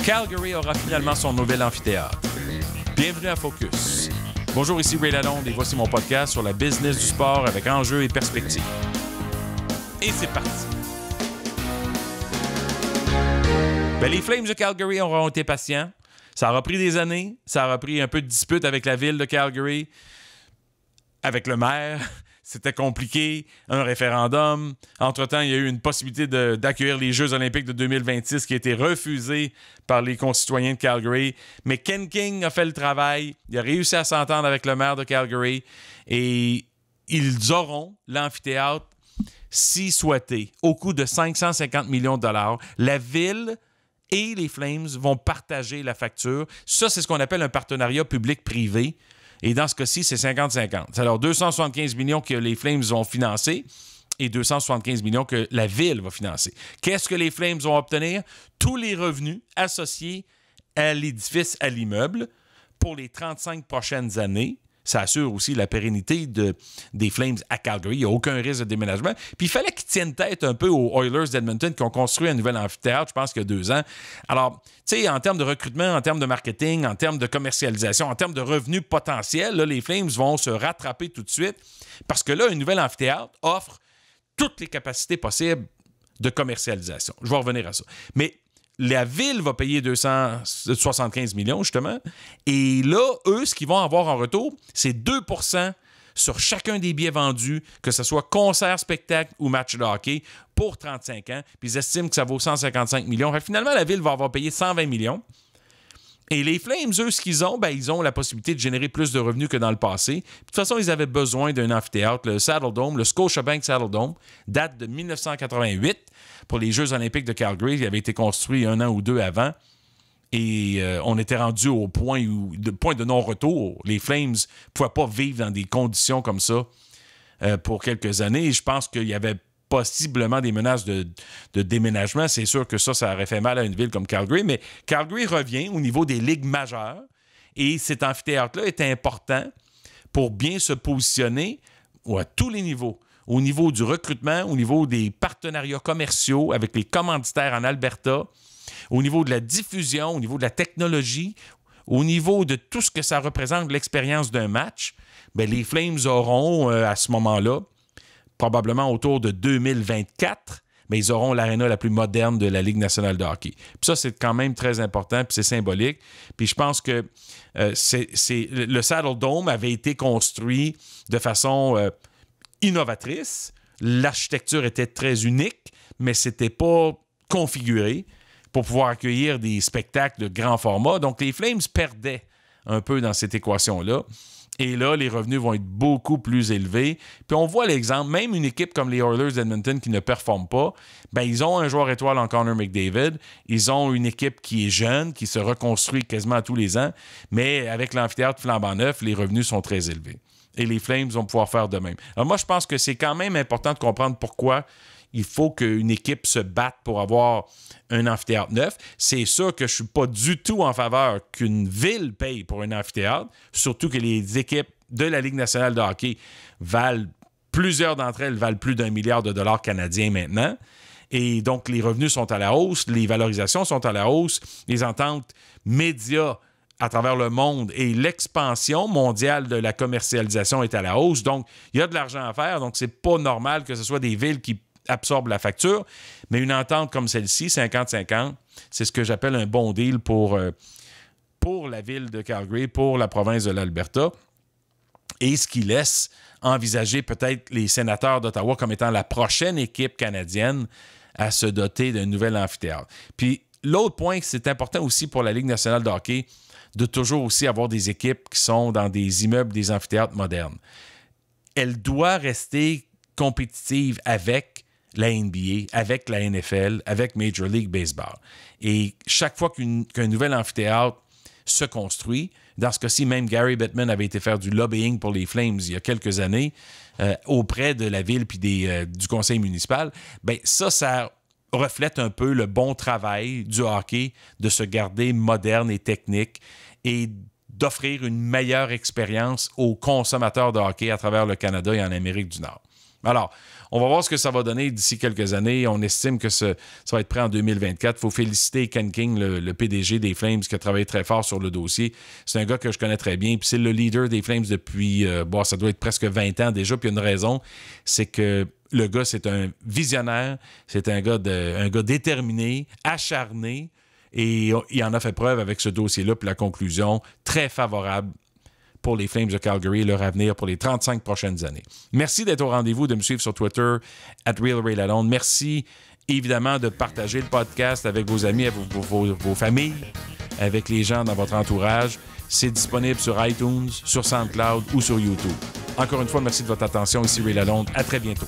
Calgary aura finalement son nouvel amphithéâtre. Bienvenue à Focus. Bonjour, ici Ray Lalonde et voici mon podcast sur la business du sport avec enjeux et perspectives. Et c'est parti! Les Flames de Calgary auront été patients. Ça aura pris des années. Ça aura pris un peu de dispute avec la ville de Calgary, avec le maire. C'était compliqué, un référendum. Entre-temps, il y a eu une possibilité d'accueillir les Jeux olympiques de 2026 qui a été refusée par les concitoyens de Calgary. Mais Ken King a fait le travail. Il a réussi à s'entendre avec le maire de Calgary. Et ils auront l'amphithéâtre, si souhaité, au coût de 550 millions de dollars. La ville et les Flames vont partager la facture. Ça, c'est ce qu'on appelle un partenariat public-privé. Et dans ce cas-ci, c'est 50-50. Alors, 275 millions que les Flames vont financer et 275 millions que la ville va financer. Qu'est-ce que les Flames vont obtenir? Tous les revenus associés à l'édifice, à l'immeuble, pour les 35 prochaines années. Ça assure aussi la pérennité des Flames à Calgary. Il n'y a aucun risque de déménagement. Puis il fallait qu'ils tiennent tête un peu aux Oilers d'Edmonton qui ont construit un nouvel amphithéâtre, je pense qu'il y a 2 ans. Alors, tu sais, en termes de recrutement, en termes de marketing, en termes de commercialisation, en termes de revenus potentiels, là, les Flames vont se rattraper tout de suite parce que là, un nouvel amphithéâtre offre toutes les capacités possibles de commercialisation. Je vais revenir à ça. Mais la ville va payer 275 millions, justement. Et là, eux, ce qu'ils vont avoir en retour, c'est 2 % sur chacun des billets vendus, que ce soit concert, spectacle ou match de hockey, pour 35 ans. Puis ils estiment que ça vaut 155 millions. Fait que finalement, la ville va avoir payé 120 millions. Et les Flames, eux, ce qu'ils ont, ils ont la possibilité de générer plus de revenus que dans le passé. Puis, de toute façon, ils avaient besoin d'un amphithéâtre. Le Saddle Dome, le Scotiabank Saddle Dome, date de 1988 pour les Jeux olympiques de Calgary. Il avait été construit 1 an ou 2 avant. Et on était rendu au point de non-retour. Les Flames ne pouvaient pas vivre dans des conditions comme ça pour quelques années. Et je pense qu'il y avait possiblement des menaces de déménagement. C'est sûr que ça aurait fait mal à une ville comme Calgary, mais Calgary revient au niveau des ligues majeures et cet amphithéâtre-là est important pour bien se positionner à tous les niveaux. Au niveau du recrutement, au niveau des partenariats commerciaux avec les commanditaires en Alberta, au niveau de la diffusion, au niveau de la technologie, au niveau de tout ce que ça représente, l'expérience d'un match, les Flames auront à ce moment-là probablement autour de 2024, mais ils auront l'aréna la plus moderne de la Ligue nationale de hockey. Puis ça, c'est quand même très important, puis c'est symbolique. Puis je pense que le Saddle Dome avait été construit de façon innovatrice. L'architecture était très unique, mais c'était pas configuré pour pouvoir accueillir des spectacles de grand format. Donc, les Flames perdaient un peu dans cette équation-là. Et là, les revenus vont être beaucoup plus élevés. Puis on voit l'exemple, même une équipe comme les Oilers d'Edmonton qui ne performe pas, ils ont un joueur étoile en Connor McDavid. Ils ont une équipe qui est jeune, qui se reconstruit quasiment tous les ans. Mais avec l'amphithéâtre flambant neuf, les revenus sont très élevés. Et les Flames vont pouvoir faire de même. Alors moi, je pense que c'est quand même important de comprendre pourquoi il faut qu'une équipe se batte pour avoir un amphithéâtre neuf. C'est sûr que je ne suis pas du tout en faveur qu'une ville paye pour un amphithéâtre, surtout que les équipes de la Ligue nationale de hockey plusieurs d'entre elles valent plus d'1 milliard de dollars canadiens maintenant. Et donc, les revenus sont à la hausse, les valorisations sont à la hausse, les ententes médias à travers le monde et l'expansion mondiale de la commercialisation est à la hausse. Donc, il y a de l'argent à faire. Donc, c'est pas normal que ce soit des villes qui absorbe la facture, mais une entente comme celle-ci, 50-50, c'est ce que j'appelle un bon deal pour la ville de Calgary, pour la province de l'Alberta, et ce qui laisse envisager peut-être les sénateurs d'Ottawa comme étant la prochaine équipe canadienne à se doter d'un nouvel amphithéâtre. Puis l'autre point, c'est important aussi pour la Ligue nationale de hockey de toujours aussi avoir des équipes qui sont dans des immeubles, des amphithéâtres modernes. Elle doit rester compétitive avec la NBA, avec la NFL, avec Major League Baseball. Et chaque fois qu'un nouvel amphithéâtre se construit, dans ce cas-ci, même Gary Bettman avait été faire du lobbying pour les Flames il y a quelques années auprès de la ville puis du conseil municipal, ça reflète un peu le bon travail du hockey de se garder moderne et technique et d'offrir une meilleure expérience aux consommateurs de hockey à travers le Canada et en Amérique du Nord. Alors, on va voir ce que ça va donner d'ici quelques années. On estime que ça va être prêt en 2024. Il faut féliciter Ken King, le PDG des Flames, qui a travaillé très fort sur le dossier. C'est un gars que je connais très bien. Puis c'est le leader des Flames depuis, ça doit être presque 20 ans déjà. Puis il y a une raison, c'est que le gars, c'est un visionnaire. C'est un gars déterminé, acharné. Et il en a fait preuve avec ce dossier-là. Puis la conclusion, très favorable pour les Flames de Calgary et leur avenir pour les 35 prochaines années. Merci d'être au rendez-vous, de me suivre sur Twitter, @RealRayLalonde. Merci, évidemment, de partager le podcast avec vos amis, avec vos familles, avec les gens dans votre entourage. C'est disponible sur iTunes, sur SoundCloud ou sur YouTube. Encore une fois, merci de votre attention. Ici Ray Lalonde. À très bientôt.